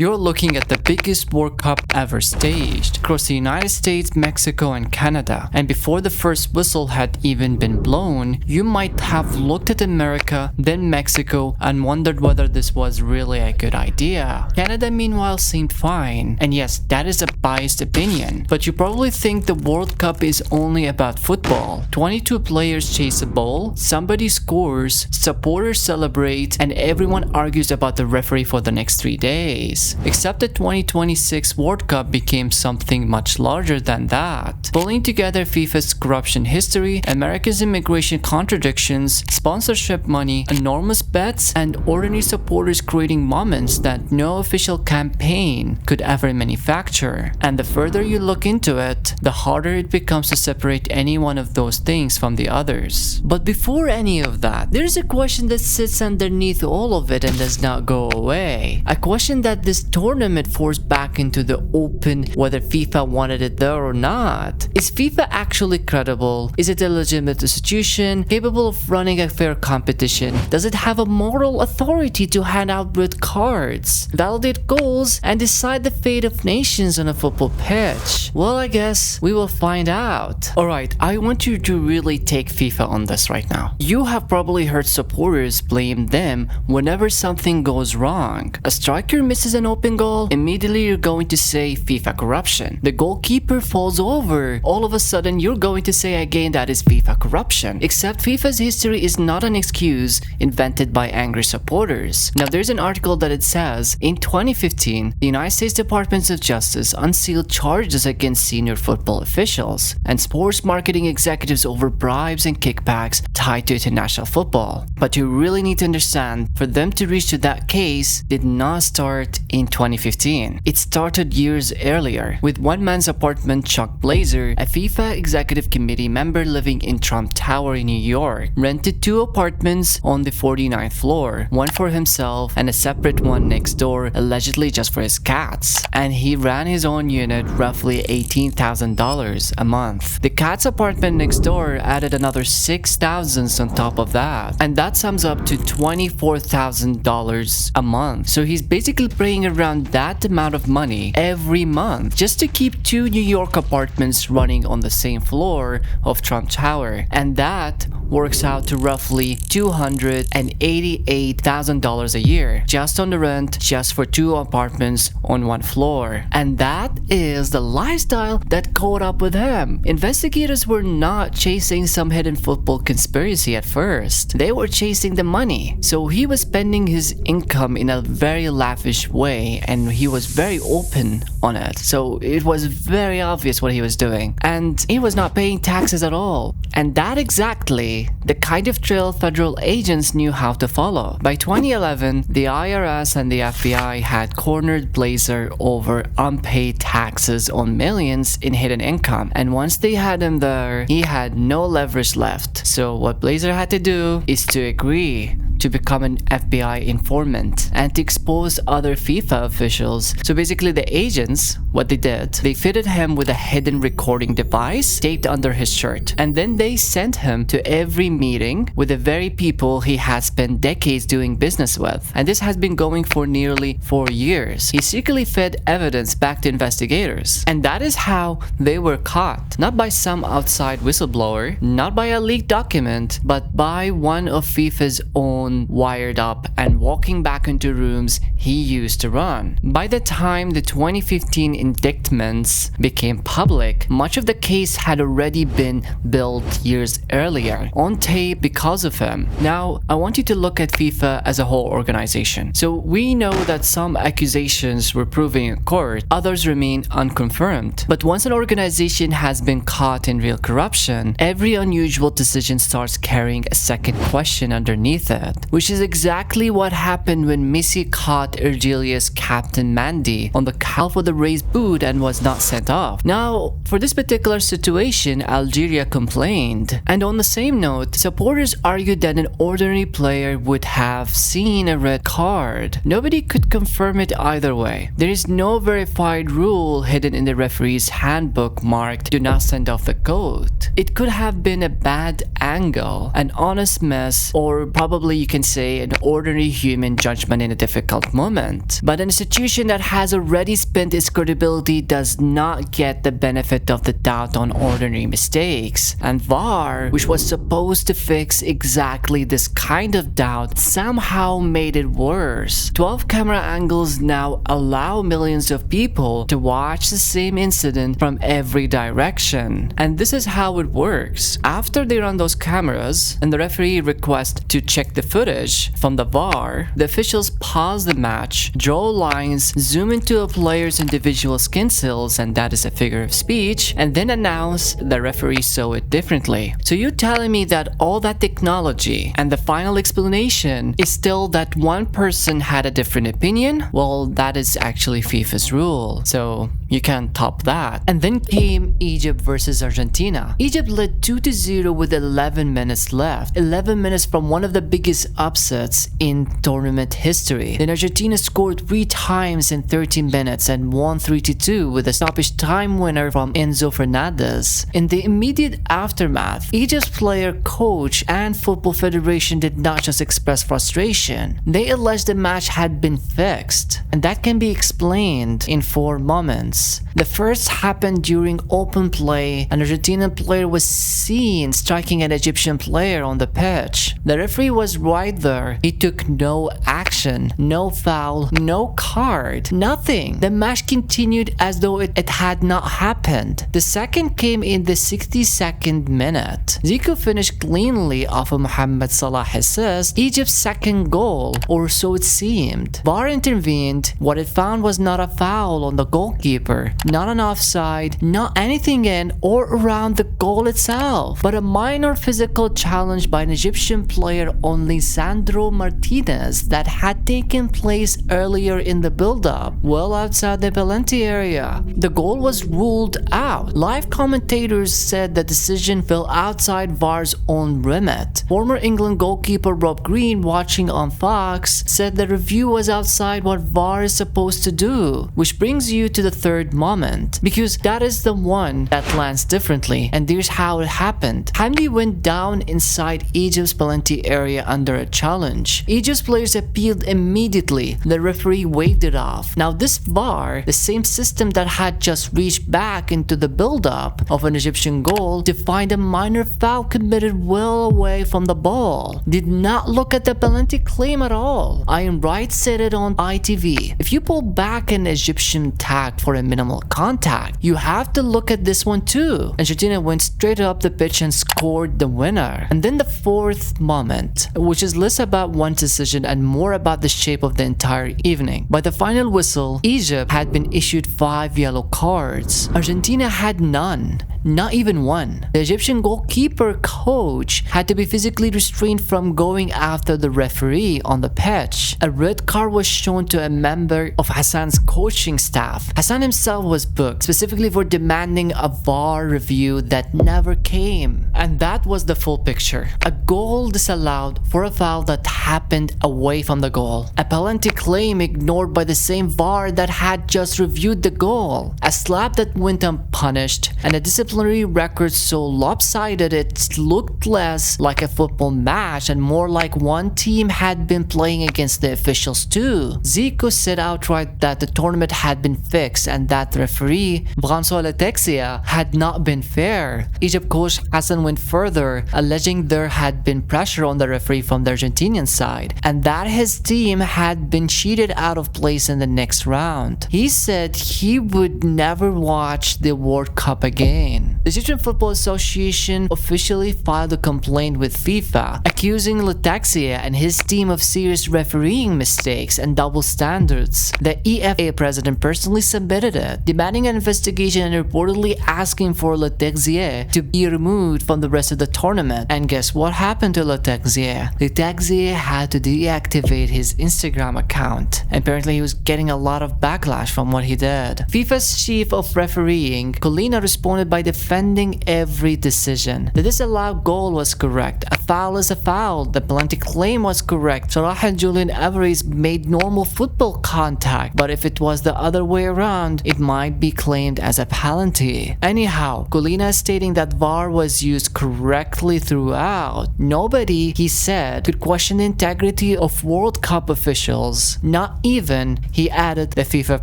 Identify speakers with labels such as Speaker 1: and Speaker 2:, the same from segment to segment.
Speaker 1: You're looking at the biggest World Cup ever staged across the United States, Mexico, and Canada. And before the first whistle had even been blown, you might have looked at America, then Mexico, and wondered whether this was really a good idea. Canada, meanwhile, seemed fine. And yes, that is a biased opinion, but you probably think the World Cup is only about football. 22 players chase a ball, somebody scores, supporters celebrate, and everyone argues about the referee for the next 3 days. Except the 2026 World Cup became something much larger than that. Pulling together FIFA's corruption history, America's immigration contradictions, sponsorship money, enormous bets, and ordinary supporters creating moments that no official campaign could ever manufacture. And the further you look into it, the harder it becomes to separate any one of those things from the others. But before any of that, there's a question that sits underneath all of it and does not go away. A question that this tournament forced back into the open whether FIFA wanted it there or not. Is FIFA actually credible? Is it a legitimate institution capable of running a fair competition? Does it have a moral authority to hand out red cards, validate goals, and decide the fate of nations on a football pitch? Well, I guess we will find out. Alright, I want you to really take FIFA on this right now. You have probably heard supporters blame them whenever something goes wrong. A striker misses an open goal, immediately you're going to say FIFA corruption. The goalkeeper falls over, all of a sudden you're going to say again that is FIFA corruption. Except FIFA's history is not an excuse invented by angry supporters. Now there's an article that it says, in 2015, the United States Department of Justice unsealed charges against senior football officials and sports marketing executives over bribes and kickbacks tied to international football. But you really need to understand, for them to reach to that case did not start in 2015. It started years earlier with one man's apartment, Chuck Blazer, a FIFA executive committee member living in Trump Tower in New York, rented 2 apartments on the 49th floor, one for himself and a separate one next door, allegedly just for his cats. And he ran his own unit, roughly $18,000 a month. The cat's apartment next door added another $6,000 on top of that, and that sums up to $24,000 a month. So he's basically paying around that amount of money every month just to keep 2 New York apartments running on the same floor of Trump Tower, and that works out to roughly $288,000 a year just on the rent, just for 2 apartments on one floor. And that is the lifestyle that caught up with him. Investigators were not chasing some hidden football conspiracy at first. They were chasing the money. So he was spending his income in a very lavish way, and he was very open on it. So it was very obvious what he was doing. And he was not paying taxes at all. And that exactly the kind of trail federal agents knew how to follow. By 2011, the IRS and the FBI had cornered Blazer over unpaid taxes on millions in hidden income. And once they had him there, he had no leverage left. So what Blazer had to do is to agree to become an FBI informant and to expose other FIFA officials. So basically the agents, what they did, they fitted him with a hidden recording device taped under his shirt, and then they sent him to every meeting with the very people he had spent decades doing business with. And this has been going for nearly 4 years. He secretly fed evidence back to investigators, and that is how they were caught. Not by some outside whistleblower, not by a leaked document, but by one of FIFA's own wired up and walking back into rooms he used to run. By the time the 2015 indictments became public, much of the case had already been built years earlier on tape because of him. Now, I want you to look at FIFA as a whole organization. So we know that some accusations were proven in court, others remain unconfirmed. But once an organization has been caught in real corruption, every unusual decision starts carrying a second question underneath it. Which is exactly what happened when Messi caught Algeria's captain Mandy on the calf with a raised boot and was not sent off. Now, for this particular situation, Algeria complained. And on the same note, supporters argued that an ordinary player would have seen a red card. Nobody could confirm it either way. There is no verified rule hidden in the referee's handbook marked "Do not send off the goat." It could have been a bad angle, an honest mess, or probably you can say an ordinary human judgment in a difficult moment. But an institution that has already spent its credibility does not get the benefit of the doubt on ordinary mistakes. And VAR, which was supposed to fix exactly this kind of doubt, somehow made it worse. 12 camera angles now allow millions of people to watch the same incident from every direction. And this is how it works. After they run those cameras and the referee requests to check the footage from the VAR, the officials pause the match, draw lines, zoom into a player's individual skin cells, and that is a figure of speech, and then announce the referee saw it differently. So you're telling me that all that technology and the final explanation is still that one person had a different opinion? Well, that is actually FIFA's rule, so you can't top that. And then came Egypt versus Argentina. Egypt led 2-0 with 11 minutes left. 11 minutes from one of the biggest upsets in tournament history. Then Argentina scored 3 times in 13 minutes and won 3-2 with a stoppage time winner from Enzo Fernandez. In the immediate aftermath, Egypt's player, coach, and Football Federation did not just express frustration. They alleged the match had been fixed, and that can be explained in 4 moments. The first happened during open play. An Argentinian player was seen striking an Egyptian player on the pitch. The referee was right there. He took no action, no foul, no card, nothing. The match continued as though it had not happened. The second came in the 62nd minute. Zico finished cleanly off of Mohamed Salah's assist, Egypt's second goal, or so it seemed. VAR intervened. What it found was not a foul on the goalkeeper, not an offside, not anything in or around the goal itself, but a minor physical challenge by an Egyptian player on Lisandro Martinez that had taken place earlier in the build-up, well outside the penalty area. The goal was ruled out. Live commentators said the decision fell outside VAR's own remit. Former England goalkeeper Rob Green, watching on Fox, said the review was outside what VAR is supposed to do, which brings you to the third moment, because that is the one that lands differently, and here's how it happened. Hamdi went down inside Egypt's penalty area under a challenge. Egypt's players appealed immediately. The referee waved it off. Now this VAR, the same system that had just reached back into the build-up of an Egyptian goal to find a minor foul committed well away from the ball, did not look at the penalty claim at all. Ian Wright said it on ITV. If you pull back an Egyptian tag for a minimal contact, you have to look at this one too. Argentina went straight up the pitch and scored the winner. And then the fourth moment, which is less about one decision and more about the shape of the entire evening. By the final whistle, Egypt had been issued 5 yellow cards. Argentina had none. Not even one. The Egyptian goalkeeper coach had to be physically restrained from going after the referee on the pitch. A red card was shown to a member of Hassan's coaching staff. Hassan himself was booked specifically for demanding a VAR review that never came. And that was the full picture. A goal disallowed for a foul that happened away from the goal. A penalty claim ignored by the same VAR that had just reviewed the goal. A slap that went unpunished, and a disciplinary record so lopsided it looked less like a football match and more like one team had been playing against the officials too. Zico said outright that the tournament had been fixed and that the referee, François Letexia, had not been fair. Egypt coach Hassan went further, alleging there had been pressure on the referee from the Argentinian side and that his team had been cheated out of place in the next round. He said he would never watch the World Cup again. The Egyptian Football Association officially filed a complaint with FIFA, accusing Letexia and his team of serious refereeing mistakes and double standards. The EFA president personally submitted it, demanding an investigation and reportedly asking for Letexia to be removed from from the rest of the tournament. And guess what happened to Le Texier? Le Texier had to deactivate his Instagram account. Apparently he was getting a lot of backlash from what he did. FIFA's chief of refereeing, Colina, responded by defending every decision. The disallowed goal was correct. A foul is a foul. The penalty claim was correct. Salah and Julian Alvarez made normal football contact, but if it was the other way around, it might be claimed as a penalty. Anyhow, Colina is stating that VAR was used correctly throughout. Nobody, he said, could question the integrity of World Cup officials. Not even, he added, the FIFA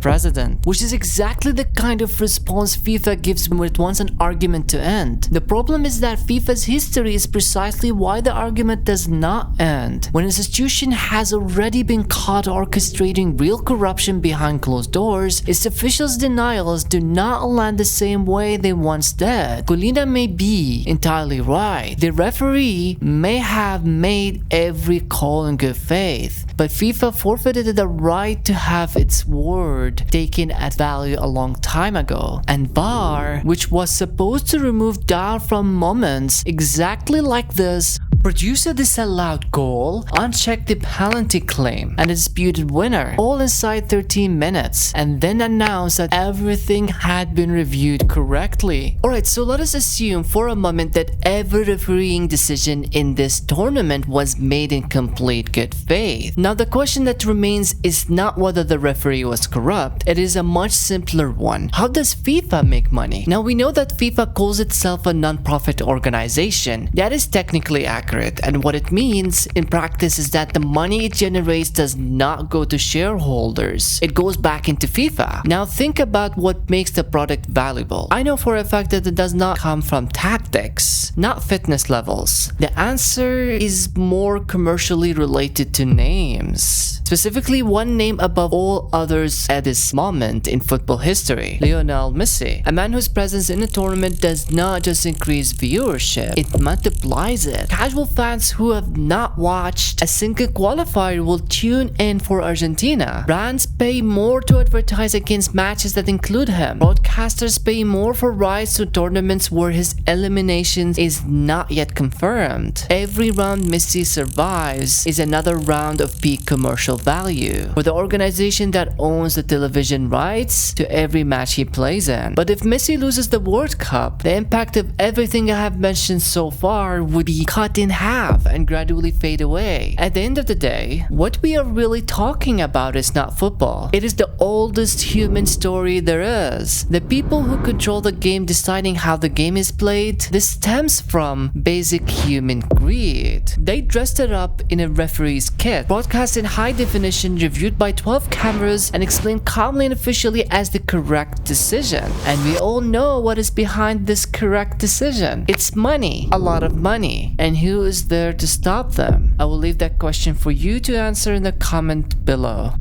Speaker 1: president. Which is exactly the kind of response FIFA gives when it wants an argument to end. The problem is that FIFA's history is precisely why the argument does not end. When an institution has already been caught orchestrating real corruption behind closed doors, its officials' denials do not land the same way they once did. Colina may be entirely right. The referee may have made every call in good faith, but FIFA forfeited the right to have its word taken at value a long time ago. And VAR, which was supposed to remove doubt from moments exactly like this, produced a disallowed goal, unchecked the penalty claim, and a disputed winner, all inside 13 minutes, and then announced that everything had been reviewed correctly. Alright, so let us assume for a moment that every refereeing decision in this tournament was made in complete good faith. Now the question that remains is not whether the referee was corrupt, it is a much simpler one. How does FIFA make money? Now we know that FIFA calls itself a non-profit organization. That is technically accurate. And what it means in practice is that the money it generates does not go to shareholders. It goes back into FIFA. Now think about what makes the product valuable. I know for a fact that it does not come from tactics, not fitness levels. The answer is more commercially related to names. Specifically, one name above all others at this moment in football history, Lionel Messi. A man whose presence in a tournament does not just increase viewership, it multiplies it. Casual fans who have not watched a single qualifier will tune in for Argentina. Brands pay more to advertise against matches that include him. Broadcasters pay more for rights to tournaments where his elimination is not yet confirmed. Every round Messi survives is another round of peak commercial value for the organization that owns the television rights to every match he plays in. But if Messi loses the World Cup, the impact of everything I have mentioned so far would be cut in half and gradually fade away. At the end of the day, what we are really talking about is not football. It is the oldest human story there is. The people who control the game deciding how the game is played, this stems from basic human greed. They dressed it up in a referee's kit, broadcast in high definition, reviewed by 12 cameras, and explained calmly and officially as the correct decision. And we all know what is behind this correct decision. It's money. A lot of money. And who is there to stop them? I will leave that question for you to answer in the comment below.